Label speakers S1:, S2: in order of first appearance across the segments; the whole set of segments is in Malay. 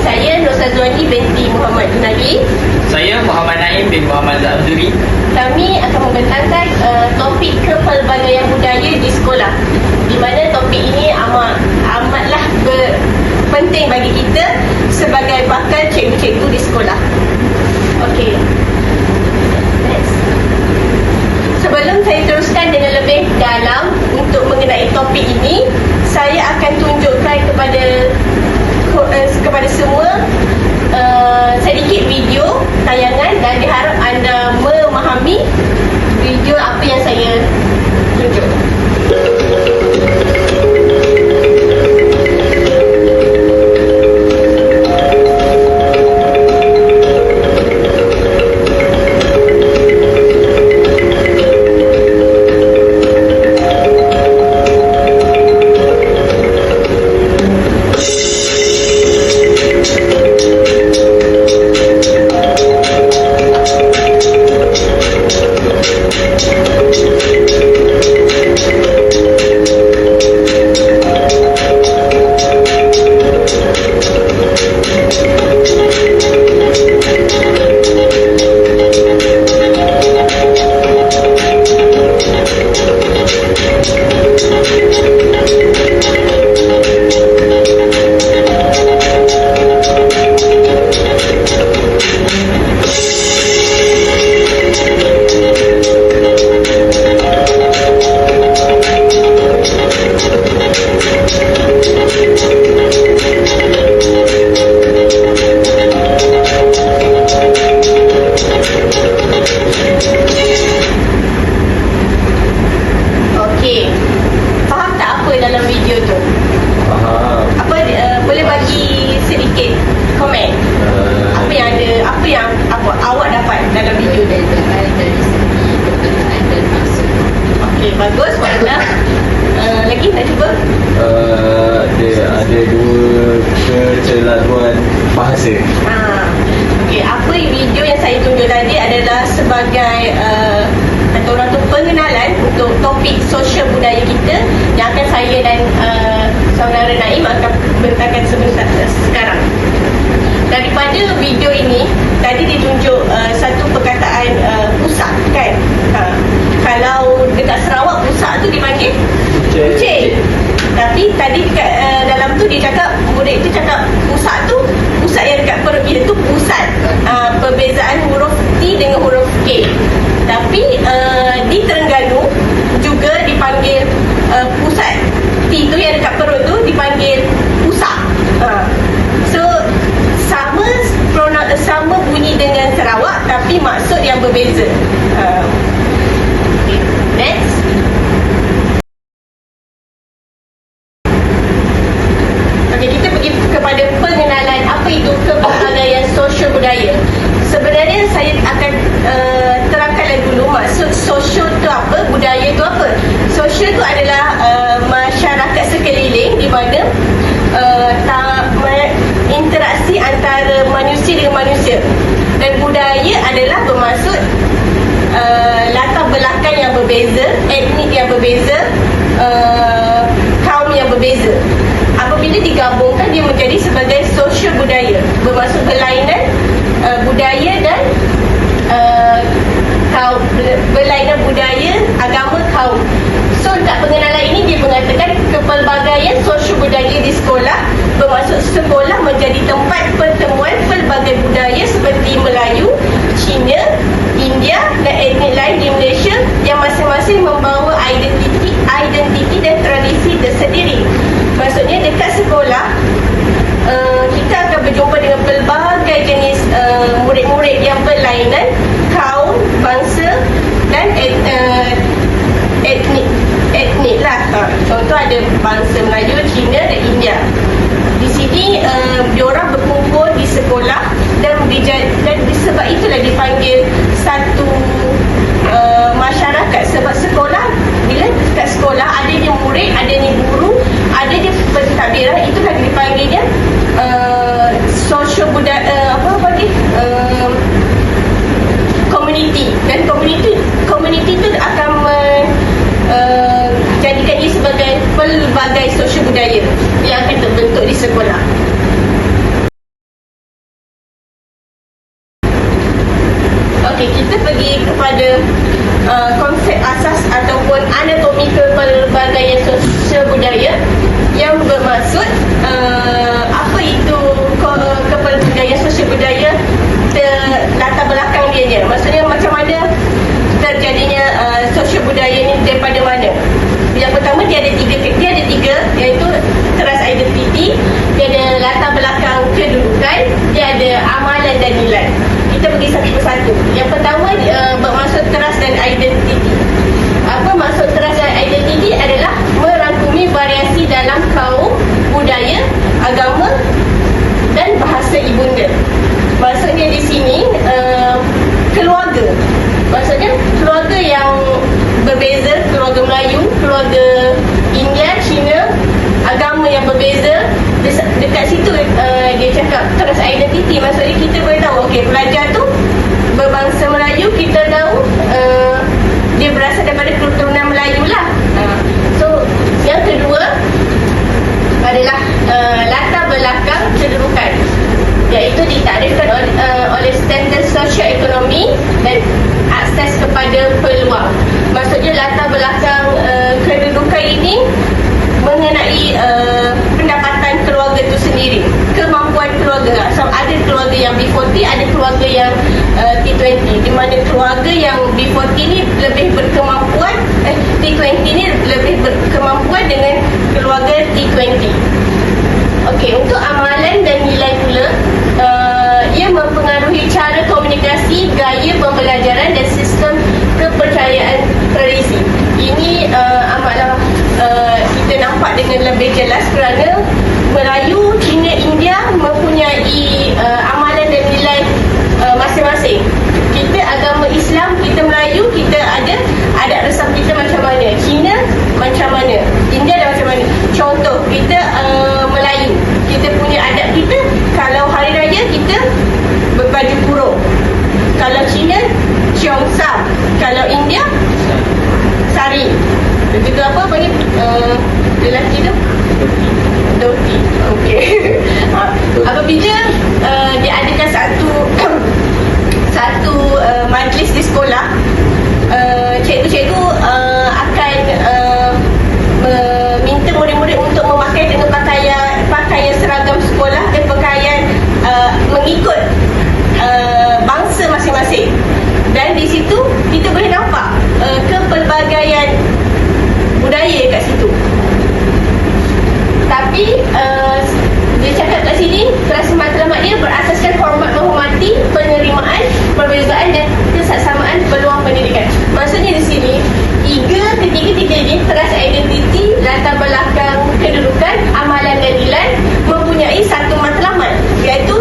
S1: saya Nur Sazwani binti Muhammad Junadi.
S2: Saya Muhammad Naim bin Muhammad Zamzuri.
S1: Kami akan membentangkan topik kepelbagaian budaya di sekolah, di mana topik ini amatlah penting bagi kita sebagai bakal cikgu-cikgu di sekolah. Okey. Next. Sebelum saya teruskan dengan lebih dalam untuk mengenai topik ini, saya akan tunjukkan kepada semua sedikit video tayangan dan diharap anda memahami video apa yang saya tunjuk. Bagus, Wanda. Lagi nak cuba?
S3: Ada dua kecelaruan bahasa.
S1: Okey, apa video yang saya tunjuk tadi adalah sebagai kata orang tu pengenalan untuk topik sosial budaya kita yang akan saya dan saudara Naim akan bentangkan sekarang. Daripada video ini tadi ditunjuk satu perkataan pusak, kan? Kalau dekat Sarawak pusak tu dipanggil kucing. Tapi tadi dekat dalam tu dia cakap, murid tu cakap pusak tu, pusat yang dekat perut dia tu pusat. Perbezaan huruf T dengan huruf K. Tapi di Terengganu juga dipanggil pusat T tu yang dekat perut tu dipanggil pusak. So sama bunyi dengan Sarawak tapi maksud yang berbeza. Okay. Next. Okay, kita pergi kepada pengenalan apa itu kepelbagaian sosial budaya. Sebenarnya saya akan terangkan dulu maksud sosial itu apa, budaya itu apa. Sosial itu adalah masyarakat sekeliling di mana interaksi antara manusia dengan manusia, dan budaya adalah bermaksud latar belakang yang berbeza, etnik yang berbeza, kaum yang berbeza. Apabila digabungkan dia menjadi sebagai sosial budaya, bermaksud berlainan budaya dan kaum, berlainan budaya, agama, kaum. So dekat pengenalan ini dia mengatakan kepelbagaian sosial budaya di sekolah bermaksud sekolah menjadi tempat pertemuan pelbagai budaya seperti Melayu, Cina, India dan etnik lain di Malaysia yang masing-masing membawa identiti dan tradisi tersendiri. Maksudnya dekat sekolah kita akan berjumpa dengan pelbagai jenis murid-murid yang berlainan, kaum, bangsa dan etnik lah. Contoh ada bangsa Melayu, Cina dan India. Di sini diorang berkumpul di sekolah dan sebab itulah dipanggil satu masyarakat. Sebab sekolah, bila kat sekolah adanya murid, adanya guru, adanya pentadbiran, itulah dipanggilnya sosial budaya, community. Dan community itu akan jadikan ia sebagai pelbagai sosial budaya yang akan terbentuk di sekolah. pelbagaian sosial budaya yang bermaksud apa itu kepelbagaian sosial budaya, latar belakang dia. Maksudnya macam mana terjadinya sosial budaya ni, daripada mana. Yang pertama dia ada tiga, iaitu trust identity, dia ada latar belakang kedudukan, dia ada amalan dan nilai. Kita pergi satu persatu. Yang pertama bermaksud trust dan identity. Apa maksud trust dan identity? Adalah merangkumi variasi dalam kaum, budaya, agama dan bahasa ibunda. Maksudnya di sini keluarga. Maksudnya keluarga yang berbeza, keluarga Melayu, keluarga India, Cina, agama yang berbeza. Dekat situ dia cakap trust identity. Maksudnya kita boleh tahu, okey, pelajar tu berbangsa Melayu, kita tahu dia berasal daripada keturunan Melayu lah. So yang kedua adalah latar belakang kedudukan, iaitu ditakdirkan oleh standard sosio-ekonomi dan akses kepada peluang. Maksudnya latar belakang kedudukan ini mengenai pendapatan keluarga itu sendiri, kemampuan keluarga. So, ada keluarga yang B40, ada keluarga yang T20, di mana keluarga yang B40 ni lebih berkemampuan, T20 ni lebih berkemampuan dengan keluarga T20. Okey, untuk amalan dan nilai pula, ia mempengaruhi cara komunikasi, gaya pembelajaran dan sistem kepercayaan tradisi. Ini amatlah kita nampak dengan lebih jelas kerana Melayu, Cina, India mempunyai amalan dan nilai masing-masing. Kita agama Islam, kita Melayu, kita ada adat resam kita macam mana, Cina macam mana, India dan macam mana. Contoh, kita Melayu, kita punya adat kita, kalau hari raya kita berbaju kurung, kalau Cina Cheongsam, kalau India sari, dan juga apa panggil lelaki tu dhoti. Okey. Apabila diadakan satu majlis di sekolah, cikgu-cikgu akan meminta murid-murid untuk memakai dengan pakaian seragam sekolah dan pakaian mengikut bangsa masing-masing. Dan di situ kita boleh nampak kepelbagaian budaya kat situ. Tapi dia cakap kat sini, kelas matlamat dia berasaskan hormat menghormati, penerimaan, perbezaan dan kesaksamaan peluang pendidikan. Maksudnya di sini ketiga ini, trust identity, latar belakang kedudukan, amalan dan nilai, mempunyai satu matlamat, iaitu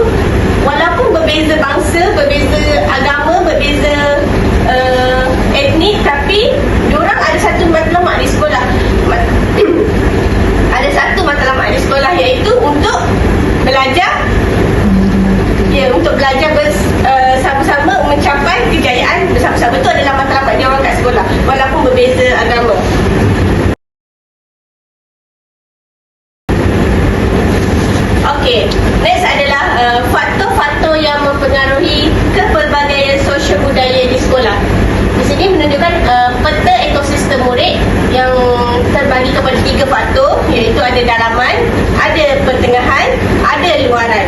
S1: walaupun berbeza bangsa, berbeza agama, berbeza etnik, tapi diorang ada satu matlamat di sekolah. Ada satu matlamat di sekolah, iaitu untuk belajar, untuk belajar bersama-sama mencapai kejayaan bersama-sama. Itu adalah matlamat diorang kat sekolah, walaupun berbeza agama. Okey, next adalah faktor-faktor yang mempengaruhi kepelbagaian sosial budaya di sekolah. Di sini menunjukkan peta ekosistem murid yang terbagi kepada 3 faktor, iaitu ada dalaman, ada pertengahan, ada luaran.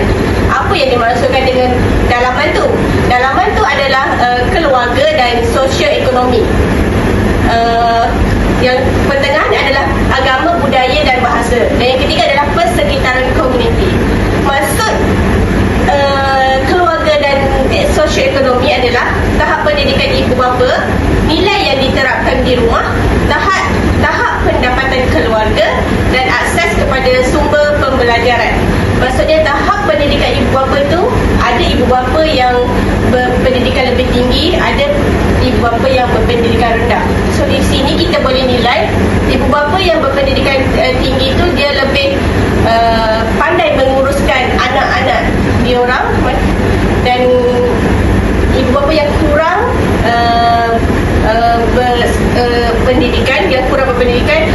S1: Apa yang dimaksudkan dengan dalaman tu? Dalaman tu adalah keluarga dan sosio-ekonomi. Yang pertengahan adalah agama, budaya dan bahasa. Dan yang ketiga adalah persekitaran komuniti. Maksud keluarga dan sosio-ekonomi adalah tahap pendidikan ibu bapa, nilai yang diterapkan di rumah, tahap pendapatan keluarga dan akses kepada sumber pembelajaran. Maksudnya tahap pendidikan ibu bapa tu, ada ibu bapa yang berpendidikan lebih tinggi, ada ibu bapa yang berpendidikan rendah. So di sini kita boleh nilai ibu bapa yang berpendidikan tinggi tu dia lebih pandai menguruskan anak-anak diorang, dan ibu bapa yang kurang pendidikan, yang kurang berpendidikan,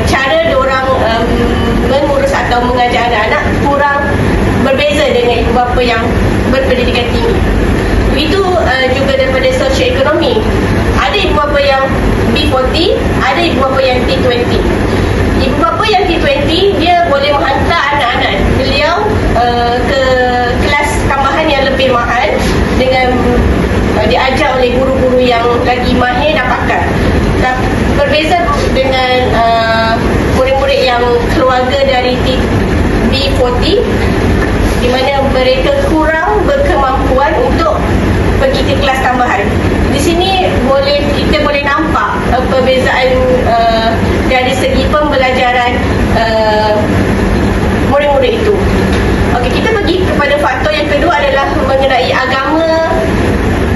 S1: cara diorang mengurus atau mengajar anak-anak kurang berbeza dengan ibu bapa yang berpendidikan tinggi. Itu juga daripada sosioekonomi. Ada ibu bapa yang B40, ada ibu bapa yang T20. Ibu bapa yang T20 dia boleh menghantar anak-anak beliau ke kelas tambahan yang lebih mahal dengan diajar oleh guru-guru yang lagi mahir dan pakar. Berbeza dengan murid-murid yang keluarga dari B40 di mana mereka kurang berkemampuan untuk pergi ke kelas tambahan. Di sini kita boleh nampak perbezaan dari segi pembelajaran murid-murid itu. Okey, kita pergi kepada faktor yang kedua adalah mengenai agama,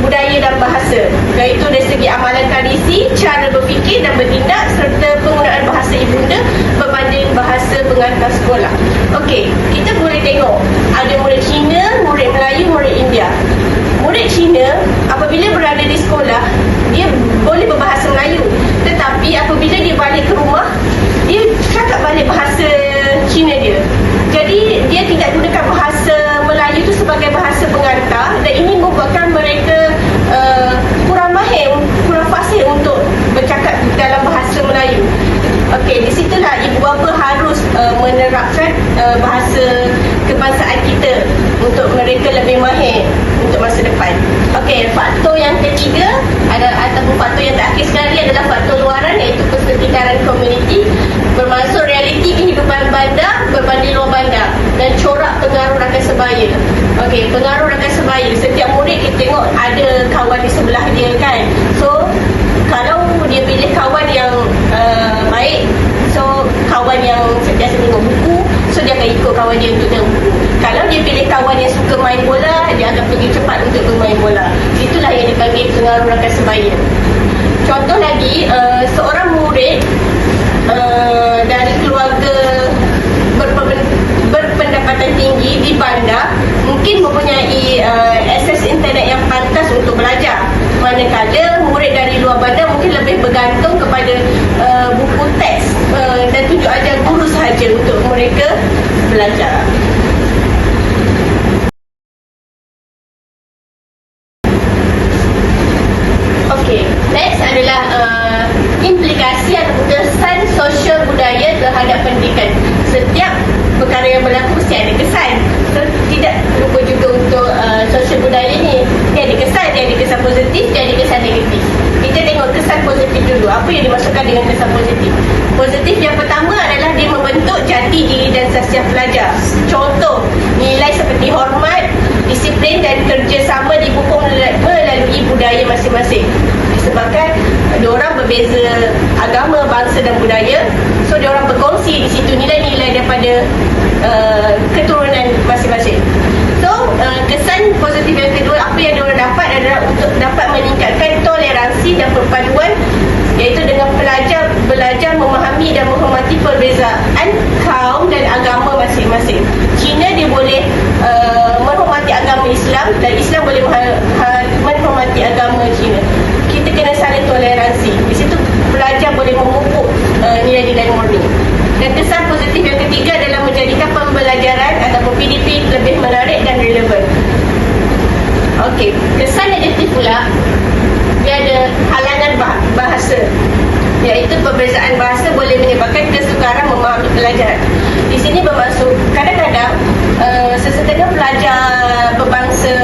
S1: budaya dan bahasa, iaitu dari segi amalan tradisi, cara berfikir dan bertindak serta penggunaan bahasa ibunda berbanding bahasa pengantar sekolah. Okey, kita boleh tengok ada murid Cina, murid Melayu, murid India. Murid Cina apabila berada di sekolah dia boleh berbahasa Melayu, tetapi apabila dia balik ke rumah dia cakap balik bahasa Cina dia. Jadi dia tidak gunakan bahasa Melayu itu sebagai bahasa pengantar dan ini membuatkan mereka kurang mahir, kurang fasih untuk bercakap dalam bahasa Melayu. Okey, di situlah ibu bapa harus menerapkan bahasa kebangsaan kita untuk mereka lebih mahir untuk masa depan. Okey, faktor yang ketiga ataupun faktor yang terakhir sekali adalah faktor luaran, iaitu persekitaran komuniti, bermaksud realiti kehidupan bandar berbanding luar bandar dan corak pengaruh rakan sebaya. Okey, pengaruh rakan sebaya, setiap murid kita tengok ada kawan di sebelah dia kan. So kalau dia pilih kawan yang baik, so kawan yang sentiasa tengok buku, so dia akan ikut kawan dia untuk tengok buku. Kalau dia pilih kawan yang suka main bola, dia akan pergi cepat untuk bermain bola. Itulah yang dipanggil pengaruh rakan sebaya. Contoh lagi, seorang murid dari keluarga berpendapatan tinggi di bandar mungkin mempunyai akses internet yang pantas untuk belajar, manakala murid dari luar bandar mungkin lebih bergantung kepada buku teks dan tunjuk ajar guru sahaja untuk mereka belajar. Okey, next adalah implikasi atau kesan sosial budaya terhadap pendidikan. Setiap perkara yang berlaku mesti ada kesan. So, tidak lupa juga untuk sosial budaya ni. Dia ada kesan, dia ada kesan positif, dia ada kesan negatif. Kita tengok kesan positif dulu. Apa yang dimaksudkan dengan kesan positif? Positif yang pertama adalah dia membentuk jati diri dan sasiah pelajar. Contoh, nilai seperti hormat, disiplin dan kerjasama dipupuk melalui budaya masing-masing. Disebabkan diorang berbeza agama, bangsa dan budaya, so diorang berkongsi di situ nilai-nilai daripada keturunan masing-masing. So kesan positif yang kedua, apa yang diorang dapat adalah untuk dapat meningkatkan toleransi dan perpaduan, iaitu dengan pelajar belajar memahami dan menghormati perbezaan kaum dan agama masing-masing. Cina dia boleh menghormati agama Islam dan Islam boleh menghormati agama Cina. Kita kena saling toleransi. Di situ pelajar boleh memupuk nilai-nilai murni. Dan kesan positif yang ketiga adalah menjadikan pembelajaran ataupun PDP lebih menarik dan relevan. Okey, kesan negatif pula, dia ada halangan bahasa, iaitu perbezaan bahasa boleh menyebabkan kesukaran memahami pelajaran. Di sini bermaksud kadang-kadang sesetengah pelajar berbangsa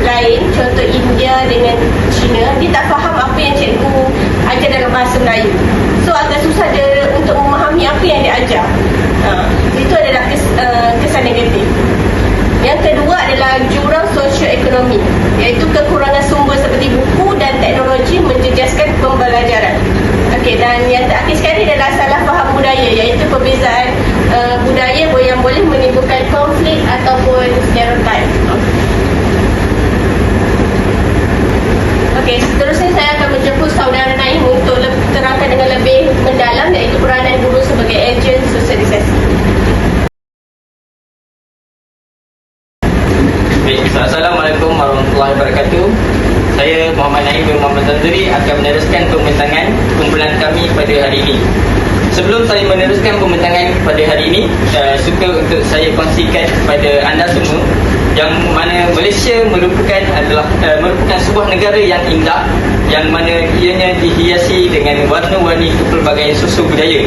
S1: lain, contoh India dengan Cina, dia tak faham apa yang cikgu ajar dalam bahasa Melayu. So agak susah dia untuk memahami apa yang dia ajar. Itu adalah kesan negatif. Yang kedua adalah jurang sosioekonomi, iaitu kekurangan sumber seperti buku dan teknologi menjejaskan pembelajaran. Okey, dan yang terakhir sekali adalah salah faham budaya, iaitu perbezaan budaya yang boleh menimbulkan konflik ataupun stereotip. Okey, seterusnya saya akan menjemput saudara Naim untuk terangkan dengan lebih mendalam, iaitu peranan guru sebagai ejen sosialisasi.
S2: Assalamualaikum warahmatullahi wabarakatuh. Saya Muhammad Naim bin Muhammad Azuri akan meneruskan pembentangan kumpulan kami pada hari ini. Sebelum saya meneruskan pembentangan pada hari ini, suka untuk saya kongsikan kepada anda semua yang mana Malaysia merupakan sebuah negara yang indah, yang mana ianya dihiasi dengan warna-warni pelbagai susu budaya.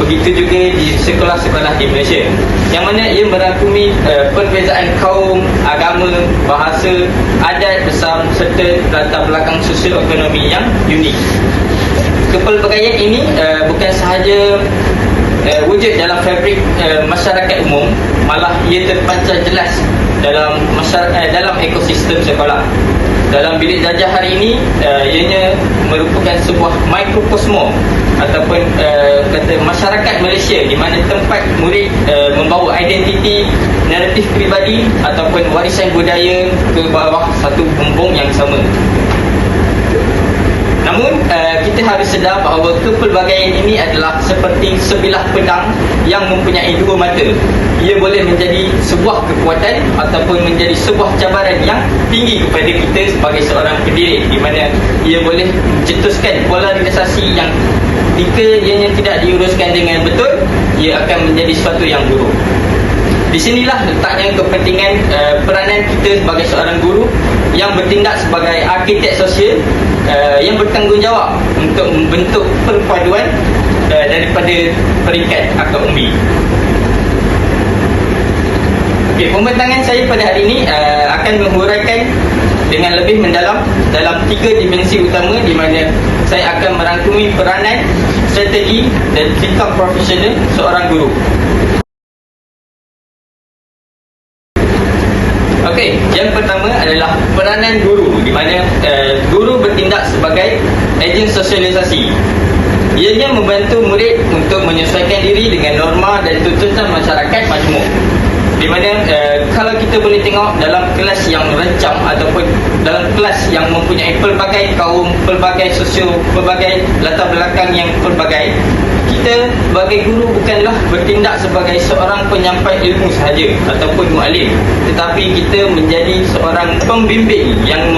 S2: Begitu juga di sekolah-sekolah di Malaysia, yang mana ia merangkumi perbezaan kaum, agama, bahasa, adat besar serta latar belakang sosial ekonomi yang unik. Kepelbagaian ini bukan sahaja wujud dalam fabrik masyarakat umum, malah ia terpancar jelas dalam dalam ekosistem sekolah. Dalam bilik darjah hari ini, ianya merupakan sebuah mikrokosmo ataupun kata masyarakat Malaysia, di mana tempat murid membawa identiti, naratif peribadi ataupun warisan budaya ke bawah satu bumbung yang sama. Namun kita harus sedar bahawa kepelbagaian ini adalah seperti sebilah pedang yang mempunyai dua mata. Ia boleh menjadi sebuah kekuatan ataupun menjadi sebuah cabaran yang tinggi kepada kita sebagai seorang pendidik, di mana ia boleh mencetuskan polarisasi yang jika ianya tidak diuruskan dengan betul, ia akan menjadi sesuatu yang buruk. Di sinilah letaknya kepentingan peranan kita sebagai seorang guru yang bertindak sebagai arkitek sosial yang bertanggungjawab untuk membentuk perpaduan daripada peringkat akar umbi. Okay, pembentangan saya pada hari ini akan menghuraikan dengan lebih mendalam dalam 3 dimensi utama, di mana saya akan merangkumi peranan, strategi dan sikap profesional seorang guru. Okey, yang pertama adalah peranan guru, di mana guru bertindak sebagai ejen sosialisasi. Ianya membantu murid untuk menyesuaikan diri dengan norma dan tuntutan masyarakat majmuk. Di mana kalau kita boleh tengok dalam kelas yang rancang ataupun dalam kelas yang mempunyai pelbagai kaum, pelbagai sosio, pelbagai latar belakang yang pelbagai, kita sebagai guru bukanlah bertindak sebagai seorang penyampai ilmu sahaja ataupun muallim, tetapi kita menjadi seorang pembimbing yang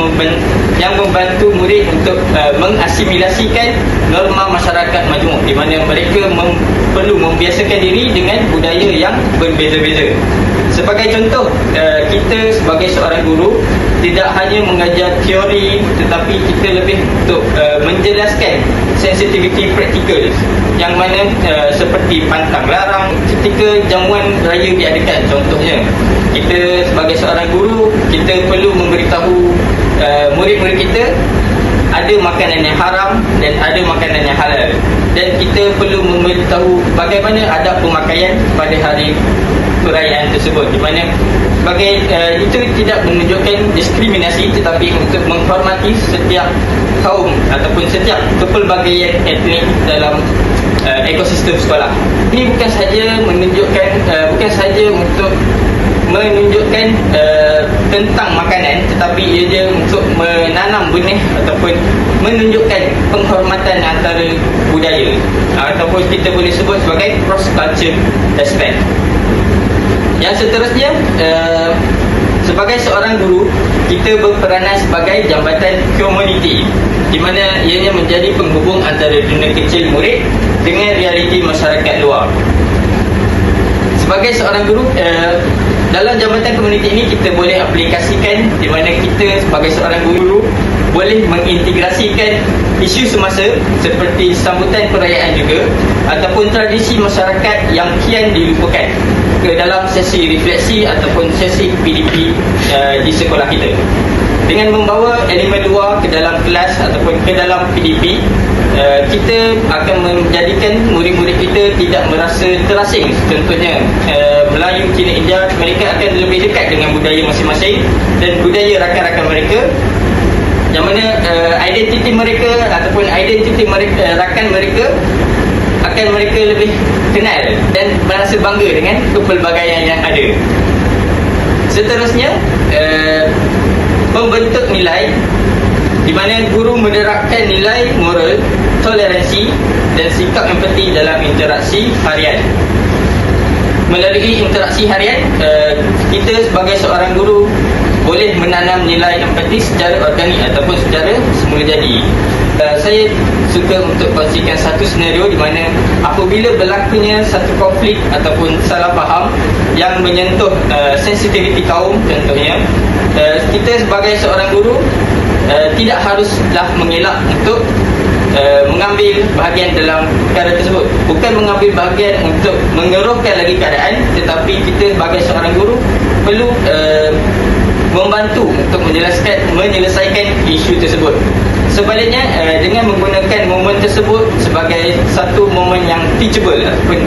S2: membantu murid untuk mengasimilasikan norma masyarakat majmuk, di mana mereka perlu membiasakan diri dengan budaya yang berbeza-beza. Sebagai contoh, kita sebagai seorang guru tidak hanya mengajar teori, tetapi kita lebih untuk menjelaskan sensitivity practical, yang mana seperti pantang larang ketika jamuan raya diadakan. Contohnya, kita sebagai seorang guru, kita perlu memberitahu murid-murid kita ada makanan yang haram dan ada makanan yang halal, dan kita perlu memberitahu bagaimana adab pemakaian pada hari perayaan tersebut, di mana sebagai itu tidak menunjukkan diskriminasi, tetapi untuk menghormati setiap kaum ataupun setiap kepelbagaian etnik dalam ekosistem sekolah. Ini bukan sahaja untuk menunjukkan tentang makanan, tetapi ia untuk menanam benih ataupun menunjukkan penghormatan antara budaya, ataupun kita boleh sebut sebagai cross culture aspect. Yang seterusnya, sebagai seorang guru, kita berperanan sebagai jambatan komuniti, di mana ianya menjadi penghubung antara dunia kecil murid dengan realiti masyarakat luar. Sebagai seorang guru, dalam jambatan komuniti ini kita boleh aplikasikan, di mana kita sebagai seorang guru boleh mengintegrasikan isu semasa seperti sambutan perayaan juga, ataupun tradisi masyarakat yang kian dilupakan ke dalam sesi refleksi ataupun sesi PDP di sekolah kita. Dengan membawa elemen luar ke dalam kelas ataupun ke dalam PDP, kita akan menjadikan murid-murid kita tidak merasa terasing. Contohnya, Melayu, Cina, India, mereka akan lebih dekat dengan budaya masing-masing dan budaya rakan-rakan mereka, yang mana identiti mereka ataupun identiti mereka, rakan mereka akan mereka lebih kenal dan merasa bangga dengan kepelbagaian yang ada. Seterusnya, membentuk nilai, di mana guru menerapkan nilai moral, toleransi dan sikap empati dalam interaksi harian. Melalui interaksi harian, kita sebagai seorang guru boleh menanam nilai empati secara organik ataupun secara semula jadi. Saya suka untuk kongsikan satu senario di mana apabila berlakunya satu konflik ataupun salah faham yang menyentuh sensitiviti kaum contohnya, kita sebagai seorang guru tidak haruslah mengelak untuk mengambil bahagian dalam perkara tersebut. Bukan mengambil bahagian untuk mengeruhkan lagi keadaan, tetapi kita sebagai seorang guru perlu membantu untuk menyelesaikan isu tersebut. Sebaliknya, dengan menggunakan momen tersebut sebagai satu momen yang teachable ataupun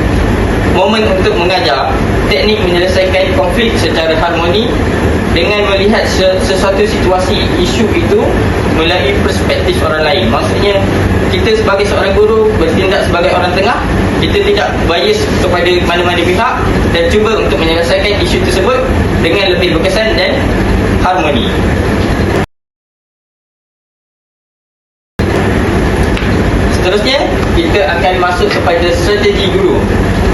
S2: momen untuk mengajar teknik menyelesaikan konflik secara harmoni dengan melihat sesuatu situasi isu itu melalui perspektif orang lain. Maksudnya, kita sebagai seorang guru bertindak sebagai orang tengah, kita tidak bias kepada mana-mana pihak dan cuba untuk menyelesaikan isu tersebut dengan lebih berkesan dan harmoni. Seterusnya, kita akan masuk kepada strategi guru.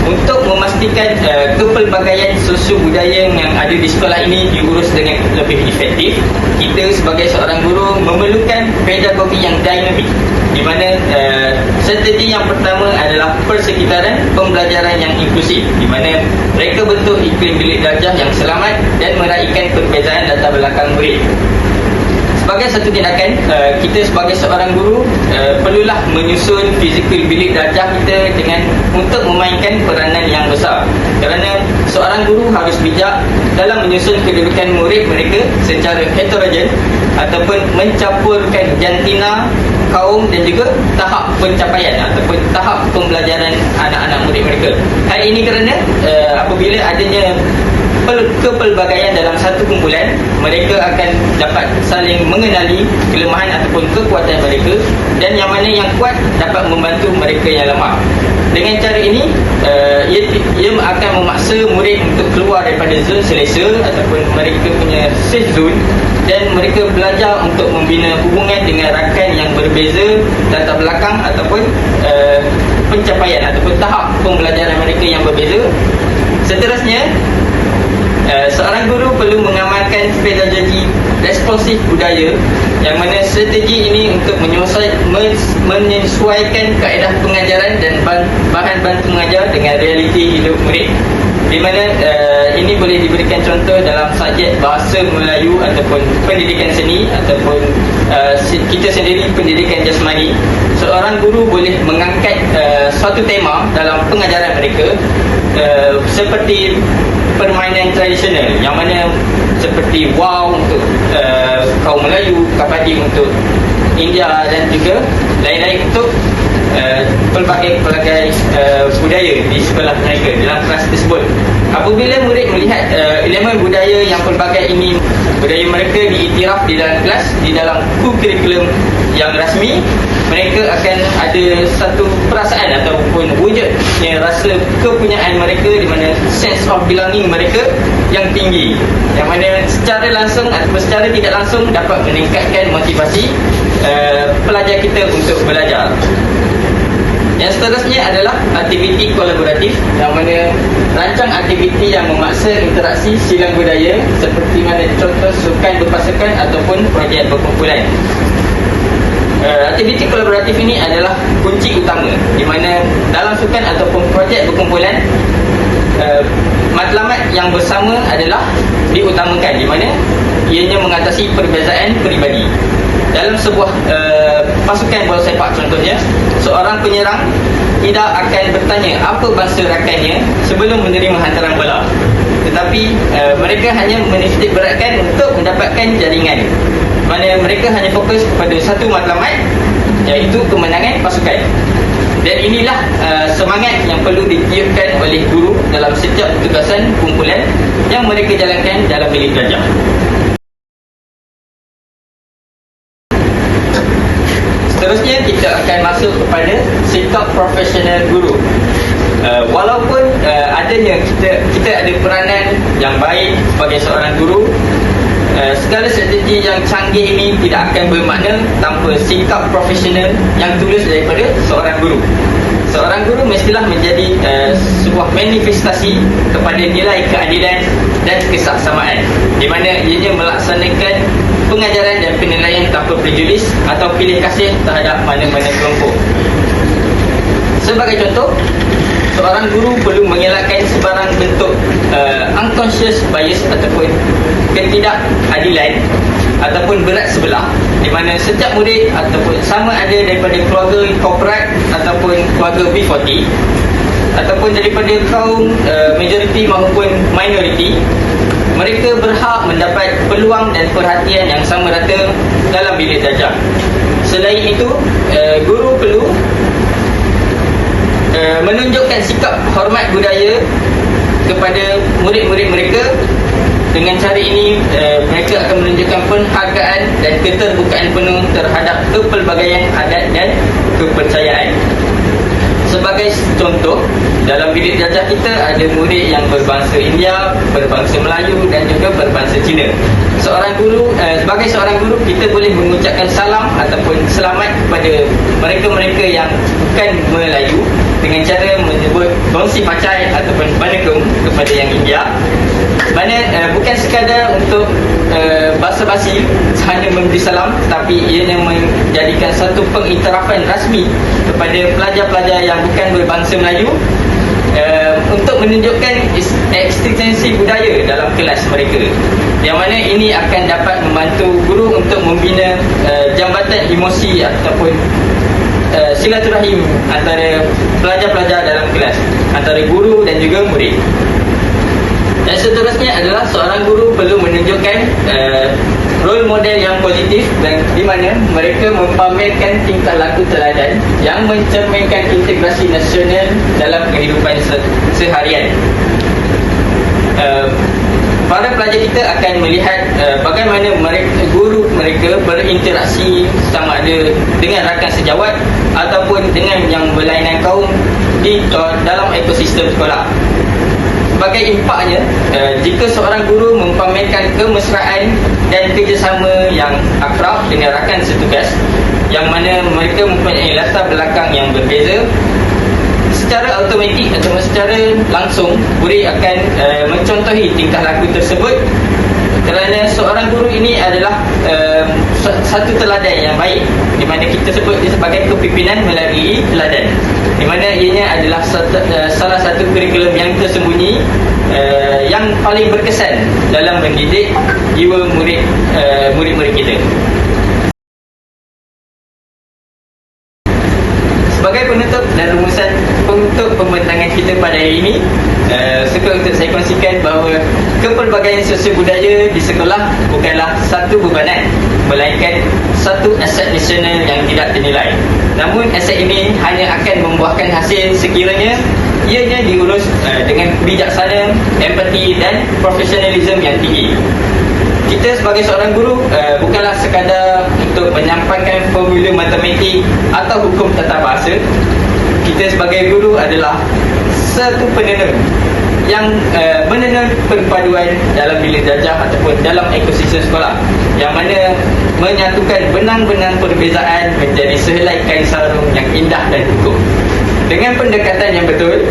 S2: Untuk memastikan kepelbagaian sosio-budaya yang ada di sekolah ini diurus dengan lebih efektif, kita sebagai seorang guru memerlukan pedagogi yang dinamik, di mana strategi yang pertama adalah persekitaran pembelajaran yang inklusif, di mana mereka bentuk iklim bilik darjah yang selamat dan meraihkan perbezaan latar belakang murid. Sebagai satu tindakan, kita sebagai seorang guru perlulah menyusun fizikal bilik darjah kita dengan untuk memainkan peranan yang besar. Kerana seorang guru harus bijak dalam menyusun kedudukan murid mereka secara heterogen ataupun mencampurkan jantina, kaum dan juga tahap pencapaian ataupun tahap pembelajaran anak-anak murid mereka. Hal ini kerana apabila adanya kepelbagaian dalam satu kumpulan, mereka akan dapat saling mengenali kelemahan ataupun kekuatan mereka, dan yang mana yang kuat dapat membantu mereka yang lemah. Dengan cara ini, ia akan memaksa murid untuk keluar daripada zon selesa ataupun mereka punya safe zone, dan mereka belajar untuk membina hubungan dengan rakan yang berbeza latar belakang ataupun pencapaian ataupun tahap pembelajaran mereka yang berbeza. Seterusnya, seorang guru perlu mengamalkan pedagogi responsif budaya, yang mana strategi ini untuk menyesuaikan kaedah pengajaran dan bahan bantu mengajar dengan realiti hidup murid, di mana ini boleh diberikan contoh dalam subjek bahasa Melayu ataupun pendidikan seni ataupun kita sendiri pendidikan jasmani. Seorang guru boleh mengangkat suatu tema dalam pengajaran mereka, seperti permainan tradisional, yang mana seperti wow untuk kaum Melayu, kabadi untuk India dan juga lain-lain untuk pelbagai budaya di sekolah mereka dalam kelas tersebut. Apabila murid melihat elemen budaya yang pelbagai ini, budaya mereka diiktiraf di dalam kelas, di dalam kurikulum yang rasmi, mereka akan ada satu perasaan ataupun wujudnya rasa kepunyaan mereka, di mana sense of belonging mereka yang tinggi, yang mana secara langsung atau secara tidak langsung dapat meningkatkan motivasi pelajar kita untuk belajar. Yang seterusnya adalah aktiviti kolaboratif, yang mana rancang aktiviti yang memaksa interaksi silang budaya seperti mana contoh sukan berpasukan ataupun projek berkumpulan. Aktiviti kolaboratif ini adalah kunci utama, di mana dalam sukan ataupun projek berkumpulan, matlamat yang bersama adalah diutamakan, di mana ianya mengatasi perbezaan peribadi. Dalam sebuah pasukan bola sepak contohnya, seorang penyerang tidak akan bertanya apa bangsa rakannya sebelum menerima hantaran bola, tetapi mereka hanya menitik beratkan untuk mendapatkan jaringan, mana mereka hanya fokus pada satu matlamat, iaitu kemenangan pasukan. Dan inilah semangat yang perlu ditiupkan oleh guru dalam setiap tugasan kumpulan yang mereka jalankan dalam bilik darjah. Seterusnya, kita akan masuk kepada sikap profesional guru. Walaupun adanya kita ada peranan yang baik sebagai seorang guru, segala strategi yang canggih ini tidak akan bermakna tanpa sikap profesional yang tulus daripada seorang guru. Seorang guru mestilah menjadi sebuah manifestasi kepada nilai keadilan dan kesaksamaan, di mana ianya melaksanakan pengajaran dan penilaian tanpa prejudis atau pilih kasih terhadap mana-mana kelompok. Sebagai contoh, seorang guru perlu mengelakkan sebarang bentuk unconscious bias ataupun ketidakadilan ataupun berat sebelah, di mana setiap murid ataupun sama ada daripada keluarga korporat ataupun keluarga B40 ataupun daripada kaum majoriti maupun minoriti, mereka berhak mendapat peluang dan perhatian yang sama rata dalam bilik darjah. Selain itu, guru perlu menunjukkan sikap hormat budaya kepada murid-murid mereka. Dengan cara ini, mereka akan menunjukkan penghargaan dan keterbukaan penuh terhadap kepelbagaian adat dan kepercayaan. Sebagai contoh, dalam bilik darjah kita ada murid yang berbangsa India, berbangsa Melayu dan juga berbangsa Cina. Sebagai seorang guru, kita boleh mengucapkan salam ataupun selamat kepada mereka-mereka yang bukan Melayu dengan cara menyebut Dongsi Pacai ataupun Banakum kepada yang India. Mana bukan sekadar untuk basa-basi hanya memberi salam, tapi ianya menjadikan satu pengiktirafan rasmi kepada pelajar-pelajar yang bukan berbangsa Melayu untuk menunjukkan eksistensi budaya dalam kelas mereka, yang mana ini akan dapat membantu guru untuk membina jambatan emosi ataupun silaturahim antara pelajar-pelajar dalam kelas, antara guru dan juga murid. Dan seterusnya adalah seorang guru perlu menunjukkan role model yang positif dan di mana mereka mempamerkan tingkah laku teladan yang mencerminkan integrasi nasional dalam kehidupan seharian. Para pelajar kita akan melihat bagaimana guru mereka berinteraksi sama ada dengan rakan sejawat ataupun dengan yang berlainan kaum di dalam ekosistem sekolah. Sebagai impaknya, jika seorang guru mempamerkan kemesraan dan kerjasama yang akrab dengan rakan setugas yang mana mereka mempunyai latar belakang yang berbeza, secara automatik atau secara langsung murid akan mencontohi tingkah laku tersebut, kerana seorang guru ini adalah satu teladan yang baik, di mana kita sebut dia sebagai kepimpinan melalui teladan, di mana ianya adalah salah satu kurikulum yang tersembunyi yang paling berkesan dalam mendidik jiwa murid-murid kita. Sebagai penutup dan rumusan untuk pembentangan kita pada hari ini, suka untuk saya kongsikan bahawa kepelbagaian sosial budaya di sekolah bukanlah satu bebanan, melainkan satu aset nasional yang tidak ternilai. Namun aset ini hanya akan membuahkan hasil sekiranya ianya diurus dengan bijaksana, empati dan profesionalisme yang tinggi. Kita sebagai seorang guru bukanlah sekadar untuk menyampaikan formula matematik atau hukum tata bahasa. Kita sebagai guru adalah satu penenun yang menenun perpaduan dalam bilik darjah ataupun dalam ekosistem sekolah, yang mana menyatukan benang-benang perbezaan menjadi sehelai kain sarung yang indah dan utuh. Dengan pendekatan yang betul,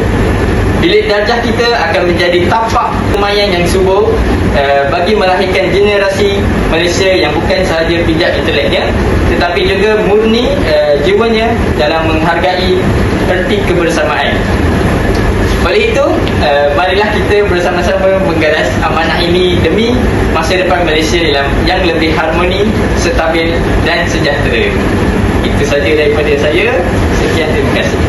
S2: bilik darjah kita akan menjadi tapak kemayan yang subur bagi melahirkan generasi Malaysia yang bukan sahaja pijak inteleknya, tetapi juga murni jiwanya dalam menghargai erti kebersamaan. Oleh itu, marilah kita bersama-sama menggaras amanah ini demi masa depan Malaysia yang lebih harmoni, stabil dan sejahtera. Itu saja daripada saya. Sekian, terima kasih.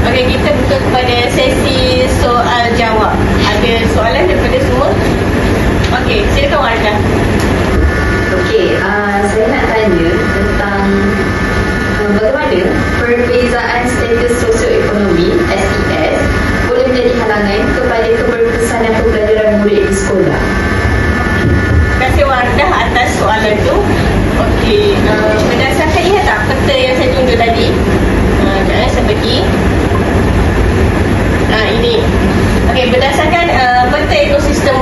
S1: Okey, kita buka kepada sesi soal jawab. Ada soalan daripada semua? Okey, silakan Wardah.
S4: Okey, saya nak tanya tentang bagaimana perbezaan status sosioekonomi SES boleh menjadi halangan kepada keberkesanan pembelajaran murid di sekolah.
S1: Terima kasih Wardah atas soalan itu. Okey, berdasarkan ingat tak peta yang saya tunjuk tadi? Jangan saya pergi. Ini. Okey, berdasarkan peta ekosistem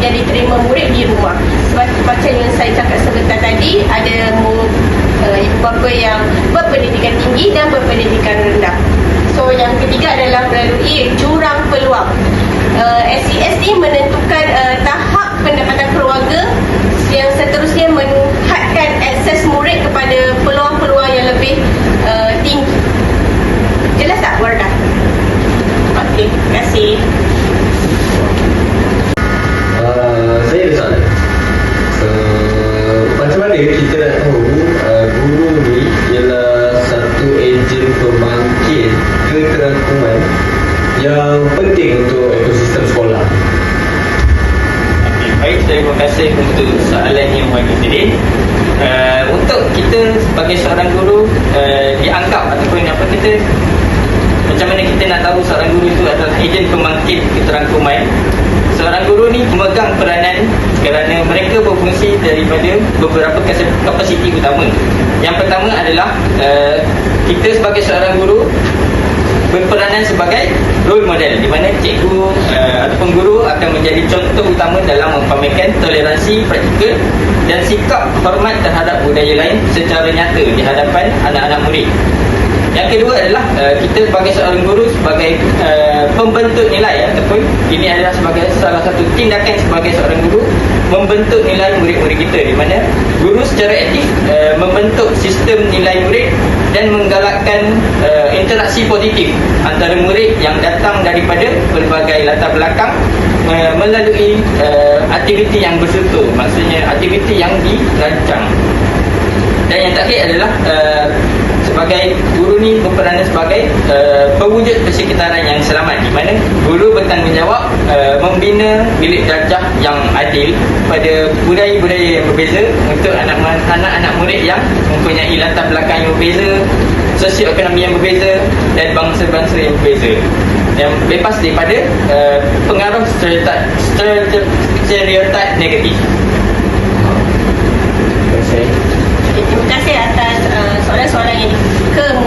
S1: dan diterima murid di rumah. Sebab macam yang saya cakap sebentar tadi, ada ibu bapa yang berpendidikan tinggi dan berpendidikan rendah. So yang ketiga adalah melalui jurang peluang. SES ni menentukan tahap pendapatan keluarga yang seterusnya menghadkan akses murid kepada peluang-peluang yang lebih tinggi. Jelas tak, Wardah? Okey, terima kasih.
S3: Saya ada soalan. Macam mana kita nak tahu guru ni ialah satu enjin pembangkit keterangkuman yang penting untuk ekosistem sekolah?
S2: Baik, terima kasih untuk soalan yang bagus ini. Untuk kita sebagai seorang guru dianggap ataupun apa kita, macam mana kita nak tahu seorang guru itu adalah ejen pembangkit keterangkuman. Seorang guru ni memegang peranan kerana mereka berfungsi daripada beberapa kapasiti utama. Yang pertama adalah kita sebagai seorang guru berperanan sebagai role model, di mana cikgu ataupun guru akan menjadi contoh utama dalam memamerkan toleransi praktikal dan sikap hormat terhadap budaya lain secara nyata di hadapan anak-anak murid. Yang kedua adalah kita sebagai seorang guru sebagai pembentuk nilai ataupun ini adalah sebagai salah satu tindakan sebagai seorang guru membentuk nilai murid-murid kita, di mana guru secara aktif membentuk sistem nilai murid dan menggalakkan interaksi positif antara murid yang datang daripada berbagai latar belakang melalui aktiviti yang berserta, maksudnya aktiviti yang dirancang. Dan yang terakhir adalah sebagai guru ni berperanan sebagai pewujud persekitaran yang selamat, di mana guru bertanggungjawab membina bilik darjah yang adil pada budaya-budaya yang berbeza untuk anak-anak murid yang mempunyai latar belakang yang berbeza, sosioekonomi yang berbeza dan bangsa-bangsa yang berbeza, yang bebas daripada pengaruh stereotip negatif.
S3: Terima kasih.
S1: Terima kasih atas soalan-soalan yang dikemukakan